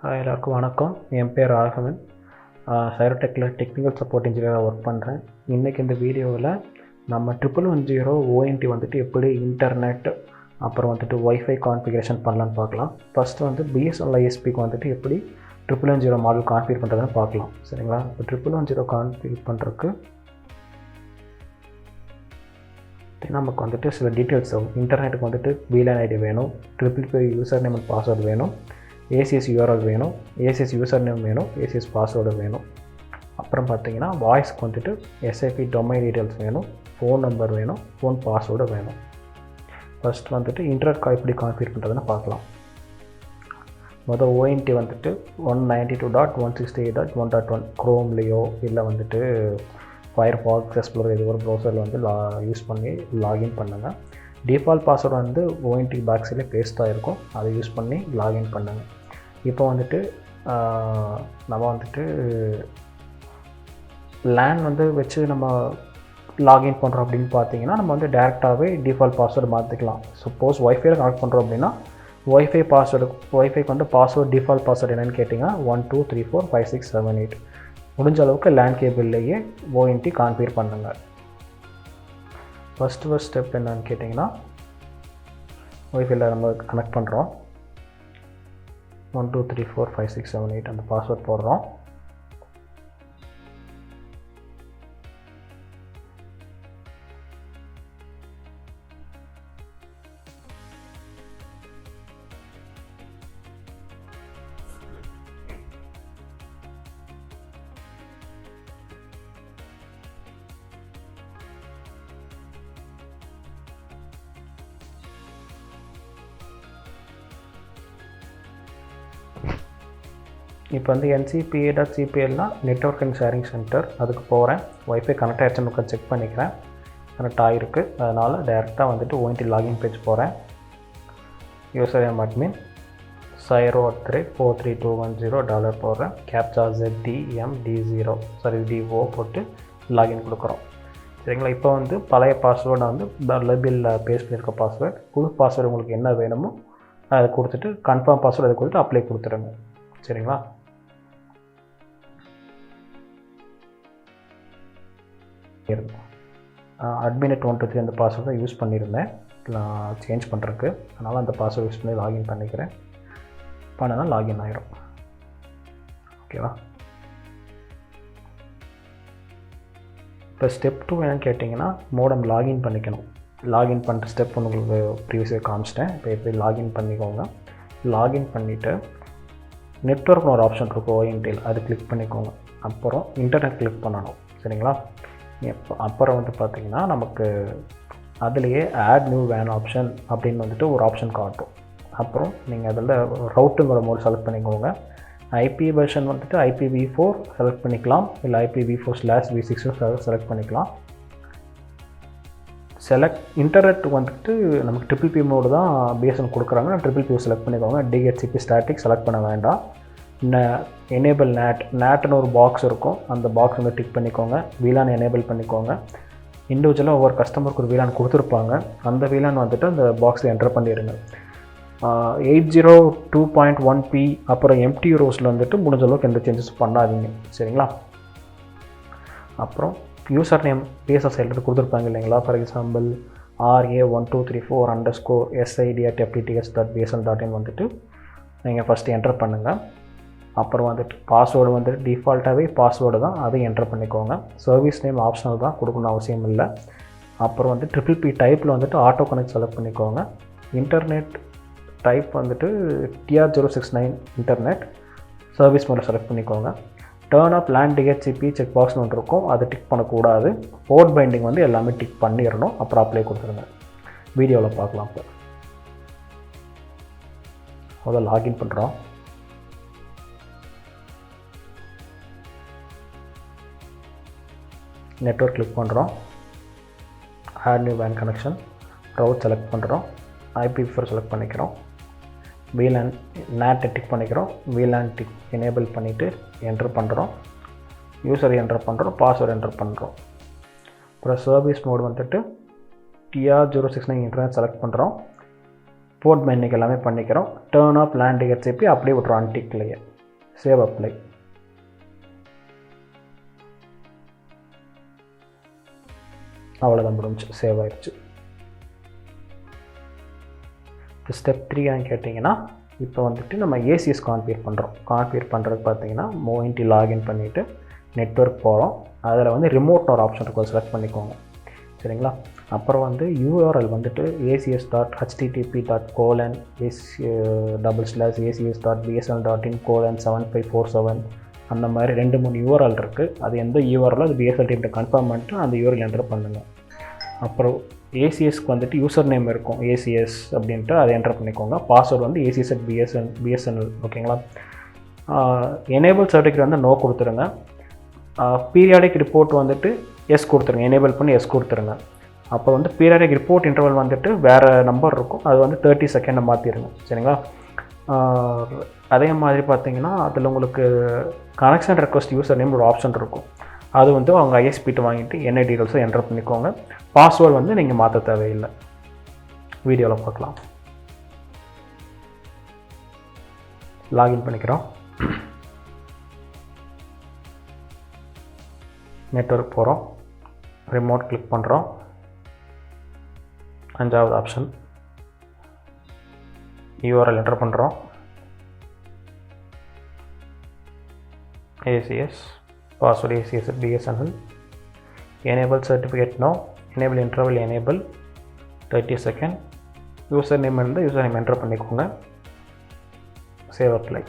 எல்லாருக்கும் வணக்கம். என் பேர் ராகவன். சைரோடெக்கில் டெக்னிக்கல் சப்போர்ட் இன்ஜினியராக ஒர்க் பண்ணுறேன். இன்றைக்கி இந்த வீடியோவில் நம்ம 1110 ONT வந்துட்டு எப்படி இன்டர்நெட் அப்புறம் வந்துட்டு ஒய்ஃபை கான்ஃபிகரேஷன் பண்ணலான்னு பார்க்கலாம். ஃபஸ்ட்டு வந்து பிஎஸ்என்எல் ஐஎஸ்பிக்கு வந்துட்டு எப்படி 1110 மாடல் கான்ஃபிகர் பண்ணுறதுன்னு பார்க்கலாம். சரிங்களா? இப்போ 1110 கான்ஃபிகர் பண்ணுறதுக்கு நமக்கு வந்துட்டு சில டீட்டெயில்ஸ் ஆகும். இன்டர்நெட்டுக்கு வந்துட்டு VLAN ஐடி வேணும், triple user name and password வேணும், ACS URL வேணும், ACS யூசர் நேம் வேணும், ACS பாஸ்வேர்டு வேணும். அப்புறம் பார்த்தீங்கன்னா வாய்ஸ்க்கு வந்துட்டு SIP டொமைன் டீட்டெயில்ஸ் வேணும், ஃபோன் நம்பர் வேணும், ஃபோன் பாஸ்வேர்டு வேணும். ஃபஸ்ட் வந்துட்டு இன்டர்நெட் எப்படி கான்ஃபிகர் பண்ணுறதுன்னு பார்க்கலாம். மொதல் ONT வந்துட்டு 192.168.1.1 க்ரோம்லேயோ இல்லை வந்துட்டு ஃபயர்ஃபாக்ஸ் எக்ஸ்ப்ளோரர் இது ஒரு ப்ரௌசரில் வந்து யூஸ் பண்ணி லாகின் பண்ணுங்கள். டிஃபால்ட் பாஸ்வேர்டு வந்து ONT பேக்ஸிலே பேஸ்ட் ஆகிருக்கும், அதை யூஸ் பண்ணி லாகின் பண்ணுங்கள். இப்போ வந்துட்டு நம்ம வந்துட்டு LAN வந்து வச்சு நம்ம லாகின் பண்ணுறோம் அப்படின்னு பார்த்தீங்கன்னா நம்ம வந்து டேரெக்டாகவே டிஃபால்ட் பாஸ்வேர்டு மாற்றிக்கலாம். சப்போஸ் ஒய்ஃபையில் கனெக்ட் பண்ணுறோம் அப்படின்னா ஒய்ஃபைக்கு வந்து பாஸ்வேர்டு டிஃபால்ட் பாஸ்வேர்டு என்னென்னு கேட்டிங்கன்னா 12345678. முடிஞ்ச அளவுக்கு LAN கேபிள்லேயே ONT கான்ஃபிகர் பண்ணுங்கள். ஃபஸ்ட் ஸ்டெப் என்னன்னு கேட்டிங்கன்னா ஒய்ஃபையில் நம்ம கனெக்ட் பண்ணுறோம், 12345678 அந்த பாஸ்வேர்ட் போடுறோம். இப்போ வந்து NCPA.cpl network and sharing centre, அதுக்கு போகிறேன். ஒய்ஃபை கனெக்ட் ஆகிடுச்சுன்னு செக் பண்ணிக்கிறேன். கனெக்ட் ஆகிருக்கு, அதனால் டேரெக்டாக வந்துட்டு ONT லாகின் பேஜ் போகிறேன். யூசர் நேம் அட்மின் Syrotech43210 போடுறேன். கேப்சா ZDMD0 போட்டு லாகின் கொடுக்குறோம். சரிங்களா? இப்போ வந்து பழைய பாஸ்வேர்டை வந்து லெபிளில் பேஸ்ட் பண்ணியிருக்க பாஸ்வேர்டு, புது பாஸ்வேர்டு உங்களுக்கு என்ன வேணுமோ அதை கொடுத்துட்டு கன்ஃபார்ம் பாஸ்வேர்டு அதை கொடுத்துட்டு அப்ளை கொடுத்துருங்க. சரிங்களா? அட்மினட் 123 அந்த பாஸ்வேர்டை யூஸ் பண்ணியிருந்தேன் நான் சேஞ்ச் பண்ணுறதுக்கு, அதனால் அந்த பாஸ்வேர்டு யூஸ் பண்ணி லாகின் பண்ணிக்கிறேன். பண்ணனா லாகின் ஆகிரும். ஓகேவா? இப்போ ஸ்டெப் 2 என்னன்னு கேட்டிங்கன்னா மோடம் லாகின் பண்ணிக்கணும். லாகின் பண்ணுற ஸ்டெப் உங்களுக்கு ப்ரீவியஸாக காமிச்சிட்டேன். இப்போ எப்படி லாகின் பண்ணிக்கோங்க. லாகின் பண்ணிவிட்டு நெட்வொர்க்னு ஒரு ஆப்ஷன் இருக்கும் ONTயில், அது கிளிக் பண்ணிக்கோங்க. அப்புறம் இன்டர்நெட் கிளிக் பண்ணணும். சரிங்களா? அப்புறம் வந்து பார்த்திங்கன்னா நமக்கு அதுலேயே ஆட் நியூ வேன் ஆப்ஷன் அப்படின்னு வந்துட்டு ஒரு ஆப்ஷன் காட்டும். அப்புறம் நீங்கள் அதில் ரவுட்டுங்கிற மோட் செலக்ட் பண்ணிக்கோங்க. IP வெர்ஷன் வந்துட்டு IPv4 செலக்ட் பண்ணிக்கலாம், இல்லை IPv4/v6 செலக்ட் பண்ணிக்கலாம். இன்டர்நெட் வந்துட்டு நமக்கு TPP மோடு தான் பிஎஸ்என்எல் கொடுக்குறாங்க. TPP செலக்ட் பண்ணிக்கோங்க. DHCP ஸ்டாட்டிக் செலக்ட் பண்ண வேண்டாம். எனேபிள் நேட்னு ஒரு பாக்ஸ் இருக்கும், அந்த பாக்ஸ் வந்து டிக் பண்ணிக்கோங்க. VLAN எனேபிள் பண்ணிக்கோங்க. இண்டிவிஜுவலாக ஒவ்வொரு கஸ்டமருக்கு ஒரு VLAN கொடுத்துருப்பாங்க, அந்த VLAN வந்துட்டு அந்த பாக்ஸில் என்டர் பண்ணிடுங்க. 802.1p அப்புறம் எம்டி ரோஸில் வந்துட்டு முடிஞ்ச அளவுக்கு எந்த சேஞ்சஸ் பண்ணாதீங்க. சரிங்களா? அப்புறம் யூசர் நேம் பிஎஸ்எஸ் சைடில் கொடுத்துருப்பாங்க இல்லைங்களா? ஃபார் எக்ஸாம்பிள் RA1234_SID@fttx.bsn.in வந்துட்டு நீங்கள் ஃபஸ்ட்டு என்டர் பண்ணுங்கள். அப்புறம் வந்துட்டு பாஸ்வேர்டு வந்துட்டு டிஃபால்ட்டாகவே பாஸ்வேர்டு தான், அதையும் என்டர் பண்ணிக்கோங்க. சர்வீஸ் நேம் ஆப்ஷனல் தான், கொடுக்கணும் அவசியம் இல்லை. அப்புறம் வந்து TPP டைப்பில் வந்துட்டு ஆட்டோ கனெக்ட் செலக்ட் பண்ணிக்கோங்க. இன்டர்நெட் டைப் வந்துட்டு TR069 இன்டர்நெட் சர்வீஸ் மோட செலக்ட் பண்ணிக்கோங்க. Turn off LAN DHCP check பாக்ஸ்னு ஒன்று இருக்கும், அதை டிக் பண்ணக்கூடாது. போர்ட் பைண்டிங் வந்து எல்லாமே டிக் பண்ணிடணும். அப்புறம் அப்ளை கொடுத்துருங்க. வீடியோவில் பார்க்கலாம். இப்போ முதல்ல லாகின் பண்ணுறோம். நெட்வொர்க் கிளிக் பண்ணுறோம். ஆட் நியூ வேன் கனெக்ஷன், ரவுட் செலக்ட் பண்ணுறோம். IPv4 செலக்ட் பண்ணிக்கிறோம். VLAN NAT டிக் பண்ணிக்கிறோம். VLAN டிக் எனேபிள் பண்ணிவிட்டு என்டர் பண்ணுறோம். யூசர் என்டர் பண்ணுறோம், பாஸ்வேர்டு என்டர் பண்ணுறோம். அப்புறம் சர்வீஸ் மோட் வந்துட்டு TR069 இன்டர்நெட் செலக்ட் பண்ணுறோம். போர்ட் மென்னிக்கு எல்லாமே பண்ணிக்கிறோம். டர்ன் ஆஃப் LAN DHCP அப்படியே விட்டுறோம் அன்டிக்லேயே. Save apply. அவ்வளோதான் முடிஞ்சு, சேவ் ஆயிடுச்சு. இப்போ ஸ்டெப் 3 கேட்டிங்கன்னா இப்போ வந்துட்டு நம்ம ஏசிஎஸ் கான்ஃபிகர் பண்ணுறோம். கான்ஃபிகர் பண்ணுறது பார்த்தீங்கன்னா மோஇன்டி லாகின் பண்ணிவிட்டு நெட்வொர்க் போகிறோம். அதில் வந்து ரிமோட்னு ஒரு ஆப்ஷன் இருக்கும், செலக்ட் பண்ணிக்கோங்க. சரிங்களா? அப்புறம் வந்து யூஆர்எல் வந்துட்டு acs.http://acs.bsnl.in:7547 அந்த மாதிரி 2-3 யூஆர்எல் இருக்குது. அது எந்த யூஆர்எல் அது பிஎஸ்எல் டீம்கிட்ட கன்ஃபார்ம் பண்ணிட்டு அந்த யூஆர்எல் என்டர் பண்ணுங்கள். அப்புறம் ஏசிஎஸ்க்கு வந்துட்டு யூசர் நேம் இருக்கும், ஏசிஎஸ் அப்படின்ட்டு அதை என்டர் பண்ணிக்கோங்க. பாஸ்வேர்டு வந்து ACS@BSNL. ஓகேங்களா? எனேபிள் சர்டிஃபிகேட் வந்து நோ கொடுத்துருங்க. பீரியாடிக் ரிப்போர்ட் வந்துட்டு எஸ் கொடுத்துருங்க, எனேபிள் பண்ணி எஸ் கொடுத்துருங்க. அப்போ வந்து பீரியாடிக் ரிப்போர்ட் இன்டர்வல் வந்துட்டு வேறு நம்பர் இருக்கும், அது வந்து 30 செகண்டை மாற்றிடுங்க. சரிங்களா? அதே மாதிரி பார்த்தீங்கன்னா அதில் உங்களுக்கு கனெக்ஷன் ரெக்வஸ்ட் யூசர் நேம் ஒரு ஆப்ஷன் இருக்கும். அது வந்து அவங்க ஐஎஸ்பிட்டு வாங்கிட்டு என்ன டீட்டெயில்ஸோ என்டர் பண்ணிக்கோங்க. பாஸ்வேர்டு வந்து நீங்கள் மாற்ற தேவையில்லை. வீடியோவில் பார்க்கலாம். லாகின் பண்ணிக்கிறோம். நெட்வொர்க் போகிறோம். ரிமோட் கிளிக் பண்ணுறோம். 5வது ஆப்ஷன் யூஆர்எல் என்டர் பண்ணுறோம். ACS password ACS@BSNL. Enable certificate no, enable interval enable 30 second. User name இருந்தால் யூசர் நேம் என்டர் பண்ணிக்கோங்க. Save apply.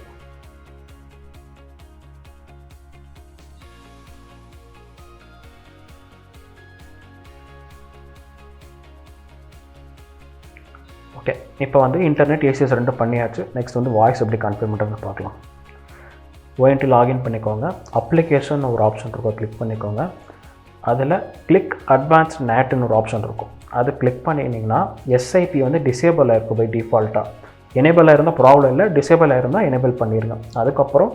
ஓகே, இப்போ வந்து இன்டர்நெட் ஏசிஎஸ் 2 பண்ணியாச்சு. நெக்ஸ்ட் வந்து வாய்ஸ் எப்படி கான்ஃபிகர் பண்ணுறதுன்னு பார்க்கலாம். ONT லாகின் பண்ணிக்கோங்க. அப்ளிகேஷன் ஒரு ஆப்ஷன் இருக்கும், கிளிக் பண்ணிக்கோங்க. அதில் கிளிக் அட்வான்ஸ்ட் நேட்னு ஒரு ஆப்ஷன் இருக்கும், அது கிளிக் பண்ணிங்கன்னா எஸ்ஐபி வந்து டிசேபிள் ஆகிருக்கும் பை டிஃபால்ட்டாக. எனேபிள் ஆகிருந்தால் ப்ராப்ளம் இல்லை, டிசேபிள் ஆகிருந்தால் எனேபிள் பண்ணிடுங்க. அதுக்கப்புறம்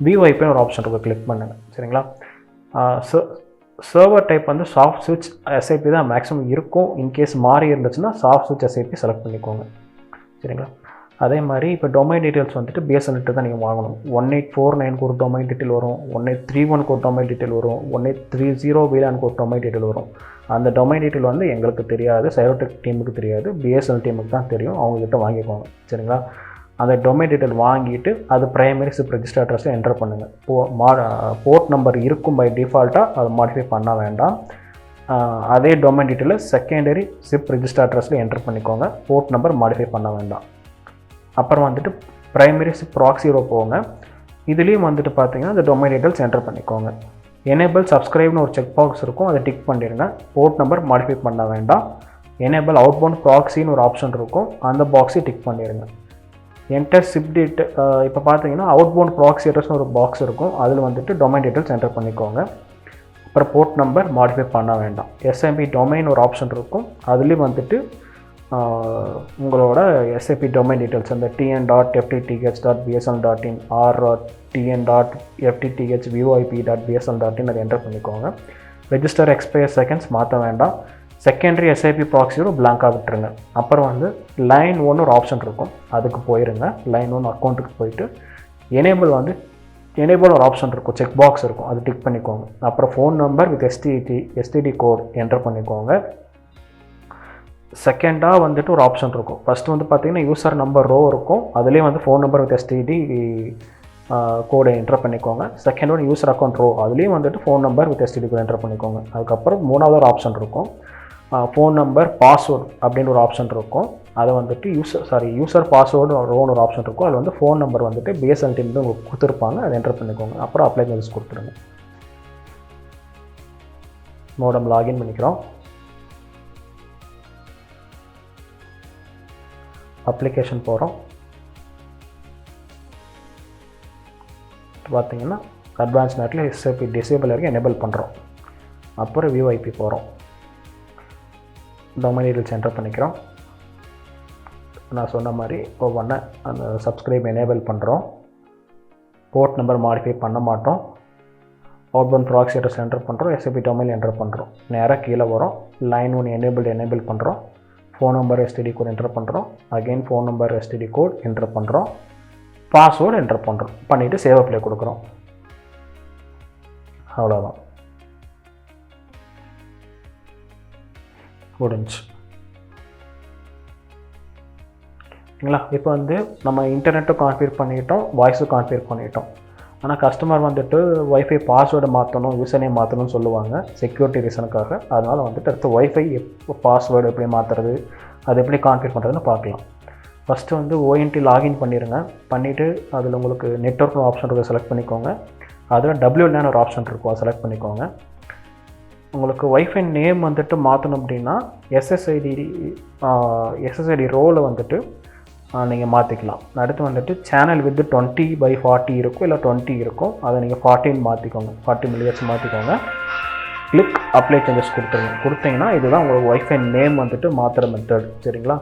VOIPன்னு ஒரு ஆப்ஷன் இருக்கும், கிளிக் பண்ணுங்கள். சரிங்களா? சர்வர் டைப் வந்து சாஃப்ட் ஸ்விட்ச் எஸ்ஐபி தான் மேக்ஸிமம் இருக்கும். இன்கேஸ் மாறி இருந்துச்சுன்னா சாஃப்ட் ஸ்விட்ச் எஸ்ஐபி செலக்ட் பண்ணிக்கோங்க. சரிங்களா? அதே மாதிரி இப்போ டொமைன் டீட்டெயில்ஸ் வந்துட்டு பிஎஸ்என்எல்ட்டு தான் நீங்கள் வாங்கணும். 1849 ஒரு டொமைன் டீட்டெயில் வரும், 1831 ஒரு டொமைன் டீட்டெயில் வரும், 1830 VLAN ஒரு டொமைன் டீட்டெயில் வரும். அந்த டொமைன் டீட்டெயில் வந்து எங்களுக்கு தெரியாது, சைரோடெக் டீமுக்கு தெரியாது, பிஎஸ்என்எல் டீமுக்கு தான் தெரியும். அவங்ககிட்ட வாங்கிக்கோங்க. சரிங்களா? அந்த டொமைன் டீட்டெயில் வாங்கிட்டு அது ப்ரைமரி சிப் ரெஜிஸ்டர் அட்ரஸை என்டர் பண்ணுங்கள். போர்ட் நம்பர் இருக்கும் பை டிஃபால்ட்டாக, அதை மாடிஃபை பண்ண வேண்டாம். அதே டொமைன் டீட்டெயிலில் செகண்டரி சிப் ரெஜிஸ்டர் அட்ரஸில் என்டர் பண்ணிக்கோங்க. போர்ட் நம்பர் மாடிஃபை பண்ண வேண்டாம். அப்புறம் வந்துட்டு ப்ரைமரி சிப் ப்ராக்ஸிரோ போங்க. இதுலேயும் வந்துட்டு பார்த்தீங்கன்னா இந்த டொமைன் டீட்டெயில்ஸ் என்டர் பண்ணிக்கோங்க. எனேபிள் சப்ஸ்கிரைப்னு ஒரு செக் பாக்ஸ் இருக்கும், அதை டிக் பண்ணிடுங்க. போர்ட் நம்பர் மாடிஃபை பண்ண வேண்டாம். எனேபிள் அவுட்பவுண்ட் ப்ராக்ஸின்னு ஒரு ஆப்ஷன் இருக்கும், அந்த பாக்ஸை டிக் பண்ணிடுங்க. Enter chip date. இப்போ பார்த்தீங்கன்னா அவுட்பவுண்ட் ப்ராக்ஸி அட்ரஸ்னு ஒரு பாக்ஸ் இருக்கும், அதில் வந்துட்டு டொமைன் டீட்டெயில்ஸ் என்டர் பண்ணிக்கோங்க. அப்புறம் போர்ட் நம்பர் மாடிஃபை பண்ண வேண்டாம். எஸ்எம்பி டொமைன் ஒரு ஆப்ஷன் இருக்கும், அதுலேயும் வந்துட்டு உங்களோட எஸ்ஐபி டொமைன் டீட்டெயில்ஸ் அந்த tn.ftth.bsnl.in ஆர் tn.ftth.voip.bsnl.in அதை என்டர் பண்ணிக்கோங்க. ரெஜிஸ்டர் எக்ஸ்பயர் செகண்ட்ஸ் மாற்ற வேண்டாம். செகண்டரி எஸ்ஐபி ப்ராக்ஸியோட பிளாங்காக விட்டுருங்க. அப்புறம் வந்து லைன் 1 ஒரு ஆப்ஷன் இருக்கும், அதுக்கு போயிருங்க. லைன் 1 அக்கௌண்ட்டுக்கு போயிட்டு எனேபிள் ஒரு ஆப்ஷன் இருக்கும், செக் பாக்ஸ் இருக்கும், அது டிக் பண்ணிக்கோங்க. அப்புறம் phone number with STD code enter பண்ணிக்கோங்க. செகண்டாக வந்துட்டு ஒரு ஆப்ஷன் இருக்கும். ஃபஸ்ட்டு வந்து பார்த்தீங்கன்னா யூசர் நம்பர் ரோ இருக்கும், அதுலேயே வந்து ஃபோன் நம்பர் வித் எஸ்டிடி கோடை என்டர் பண்ணிக்கோங்க. Second one user account row, அதுலேயும் வந்துட்டு phone number with STD code enter பண்ணிக்கோங்க. அதுக்கப்புறம் 3வது ஒரு ஆப்ஷன் இருக்கும், ஃபோன் நம்பர் பாஸ்வேர்டு அப்படின்னு ஒரு ஆப்ஷன் இருக்கும். அதை வந்துட்டு யூசர் பாஸ்வேர்டு ரோன்னு ஒரு ஆப்ஷன் இருக்கும், அதில் வந்து ஃபோன் நம்பர் வந்துட்டு பிஎஸ்என்எல் டீம் உங்களுக்கு கொடுத்துருப்பாங்க, அதை என்டர் பண்ணிக்கோங்க. அப்புறம் அப்ளை மெசேஜ் கொடுத்துருங்க. மோடம் லாகின் பண்ணிக்கிறோம். அப்ளிகேஷன் போகிறோம். பார்த்தீங்கன்னா அட்வான்ஸ் நேட்டில் எஸ்ஐபி டிசேபிள் வரைக்கும் எனேபிள் பண்ணுறோம். அப்புறம் VOIP போகிறோம். டொமைன் டீட்டெயில்ஸ் என்டர் பண்ணிக்கிறோம். நான் சொன்ன மாதிரி ஒவ்வொன்றா அந்த சப்ஸ்கிரைப் எனேபிள் பண்ணுறோம். போர்ட் நம்பர் மாடிஃபை பண்ண மாட்டோம். அவுட்பவுண்ட் ப்ராக்ஸி அட்ரஸ் என்டர் பண்ணுறோம். எஸ்ஐபி டொமைன் என்டர் பண்ணுறோம். நேராக கீழே வரோம். லைன் 1 எனேபிள் பண்ணுறோம். Phone number STD code enter பண்ணுறோம். Again phone number STD code enter பண்ணுறோம். பாஸ்வேர்டு என்டர் பண்ணுறோம், பண்ணிவிட்டு சேவ் அப்ளை கொடுக்குறோம். அவ்வளோதான், முடிஞ்சு. சரிங்களா? இப்போ வந்து நம்ம இன்டர்நெட்டும் கான்ஃபிகர் பண்ணிட்டோம், வாய்ஸும் கான்ஃபிகர் பண்ணிட்டோம். ஆனால் கஸ்டமர் வந்துட்டு ஒய்ஃபை பாஸ்வேர்டு மாற்றணும், யூசர் நேம் மாற்றணும்னு சொல்லுவாங்க செக்யூரிட்டி ரீசனுக்காக. அதனால் வந்துட்டு அடுத்து ஒய்ஃபை பாஸ்வேர்டு எப்படி மாற்றுறது, அது எப்படி கான்ஃபிகர் பண்ணுறதுன்னு பார்க்கலாம். ஃபஸ்ட்டு வந்து ONT லாகின் பண்ணிடுங்க. பண்ணிவிட்டு அதில் உங்களுக்கு நெட்வொர்க்னு ஆப்ஷன் இருக்குது, செலக்ட் பண்ணிக்கோங்க. அதில் WLAN ஒரு ஆப்ஷன் இருக்கும், அதை செலக்ட் பண்ணிக்கோங்க. உங்களுக்கு ஒய்ஃபை நேம் வந்துட்டு மாற்றணும் அப்படின்னா SSID ரோவில் வந்துட்டு நீங்கள் மாற்றிக்கலாம். அடுத்து வந்துட்டு சேனல் வித் 20/40 இருக்கும், இல்லை 20 இருக்கும், அதை நீங்கள் 40 மாற்றிக்கோங்க, 40 mHz மாற்றிக்கோங்க. கிளிக் அப்ளை சேஞ்சஸ் கொடுத்தீங்கன்னா இதுதான் உங்களுக்கு ஒய்ஃபை நேம் வந்துட்டு மாற்றுற மெத்தட். சரிங்களா?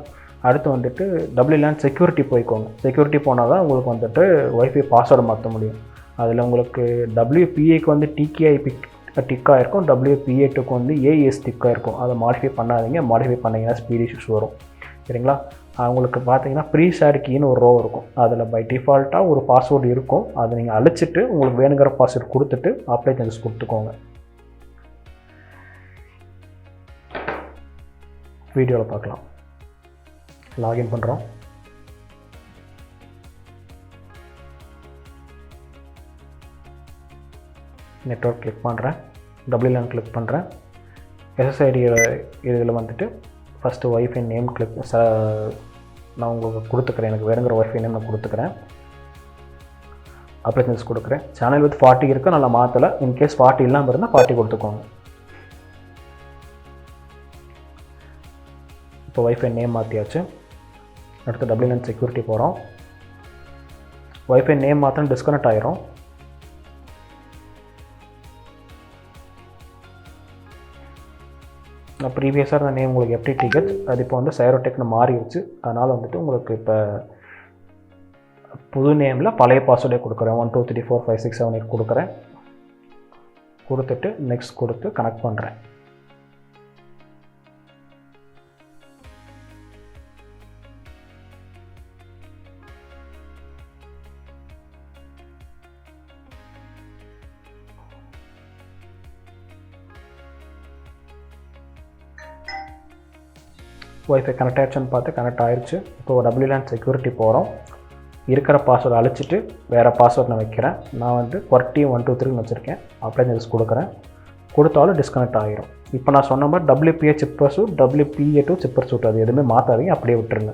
அடுத்து வந்துட்டு WLAN செக்யூரிட்டி போய்க்கோங்க. செக்யூரிட்டி போனால் தான் உங்களுக்கு வந்துட்டு ஒய்ஃபை பாஸ்வேர்டு மாற்ற முடியும். அதில் உங்களுக்கு WPAக்கு வந்து TKIP டிக்காக இருக்கும், WPA2க்கு வந்து AES டிக்காக இருக்கும். அதை மாடிஃபை பண்ணாதீங்க, மாடிஃபை பண்ணிங்கன்னா ஸ்பீட் இஷ்யூஸ் வரும். சரிங்களா? அவங்களுக்கு பார்த்தீங்கன்னா ப்ரீ ஷேர் கீன்னு ஒரு ரோ இருக்கும், அதில் பை டிஃபால்ட்டாக ஒரு பாஸ்வேர்டு இருக்கும். அதை நீங்கள் அழிச்சிட்டு உங்களுக்கு வேணுங்கிற பாஸ்வேர்டு கொடுத்துட்டு அப்ளை சேஞ்சஸ் கொடுத்துக்கோங்க. வீடியோவில் பார்க்கலாம். லாகின் பண்ணுறோம். நெட்வொர்க் கிளிக் பண்ணுறேன், WLAN கிளிக் பண்ணுறேன். SSID இதில் வந்துட்டு ஃபஸ்ட்டு ஒய்ஃபை நேம் கிளிக் நான் உங்களுக்கு கொடுத்துக்கிறேன், எனக்கு வேணுங்கிற ஒய்ஃபை நேம் நான் கொடுத்துக்கிறேன். அப்ளை சேஞ்சஸ் கொடுக்குறேன். சேனல் வித் 40 இருக்குது, நல்லா மாற்றலை. இன்கேஸ் 40 இல்லாமல் இருந்தால் 40 கொடுத்துக்கோங்க. இப்போ ஒய்ஃபை நேம் மாற்றியாச்சு. அடுத்து WLAN செக்யூரிட்டி போகிறோம். ஒய்ஃபை நேம் மாத்திரம் டிஸ்கனெக்ட் ஆயிரும். ப்ரீவியஸாக இருந்த நேம் உங்களுக்கு FTTH, அது இப்போ வந்து Syrotechனு மாறிடுச்சு. அதனால் வந்துட்டு உங்களுக்கு இப்போ புது நேமில் பழைய பாஸ்வேர்டே கொடுக்குறேன். 1 2 3 4 5 6 7 8 கொடுக்குறேன். கொடுத்துட்டு நெக்ஸ்ட் கொடுத்து கனெக்ட் பண்ணுறேன். ஒய்ஃபை கனெக்ட் ஆகிடுச்சுன்னு பார்த்து கனெக்ட் ஆகிடுச்சு. இப்போ WLAN செக்யூரிட்டி போகிறோம். இருக்கிற பாஸ்வேர்டு அழிச்சிட்டு வேறு பாஸ்வேர்டு நான் வைக்கிறேன். நான் வந்து QWERTY 1 2 3 வச்சுருக்கேன். அப்ளை சேஞ்சஸ் கொடுக்குறேன். கொடுத்தாலும் டிஸ்கனெக்ட் ஆகிரும். இப்போ நான் சொன்ன மாதிரி WPA சிப்பர் சூட், WPA2 சிப்பர் சூட், அது எதுவுமே மாற்றாதீங்க, அப்படியே விட்டுருங்க.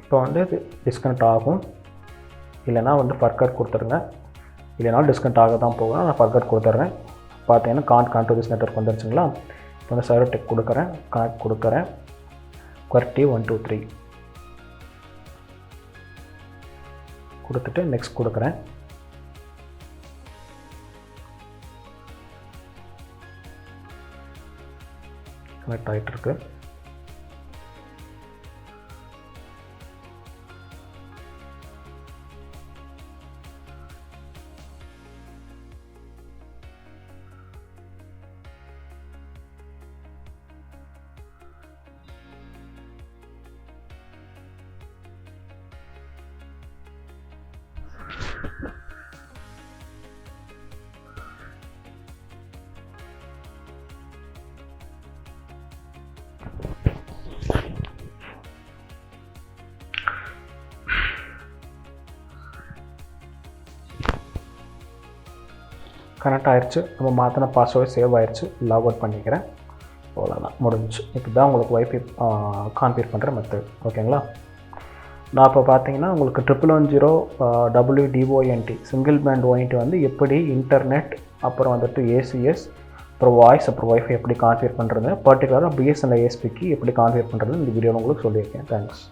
இப்போ வந்து டிஸ்கனெக்ட் ஆகும். இல்லைனா வந்து ஃபர்கட் கொடுத்துருங்க. இல்லைனாலும் டிஸ்கனெக்ட் ஆக தான் போகும். நான் ஃபர்கட் கொடுத்துட்றேன். பார்த்தீங்கன்னா கான்ட் டு திஸ் நெட்வொர்க் வந்துருச்சுங்களா? இப்போ வந்து Syrotech கொடுக்குறேன், கனெக்ட் கொடுக்குறேன். QWERTY 1 2 3 கொடுத்துட்டு நெக்ஸ்ட் கொடுக்குறேன். கனெக்ட் ஆகிட்டுருக்கு. கனெக்ட் ஆயிடுச்சு. நம்ம மாற்றின பாஸ்வேர்டு சேவ் ஆயிடுச்சு. லாக் அவுட் பண்ணிக்கிறேன். அவ்வளோதான், முடிஞ்சிச்சு. இப்போ தான் உங்களுக்கு ஒய்ஃபை கான்ஃபிகர் பண்ணுற மெத்தட். ஓகேங்களா? நான் இப்போ பார்த்தீங்கன்னா உங்களுக்கு 110 WDONT சிங்கிள் பேண்ட் ONT வந்து எப்படி இன்டர்நெட், அப்புறம் வந்துட்டு ACS, அப்புறம் வாய்ஸ், அப்புறம் ஒய்ஃபை எப்படி கான்ஃபிகர் பண்ணுறது, பர்டிகுலராக BSNL ISPக்கு எப்படி கான்ஃபிகர் பண்ணுறது இந்த வீடியோவில் உங்களுக்கு சொல்லியிருக்கேன். தேங்க்ஸ்.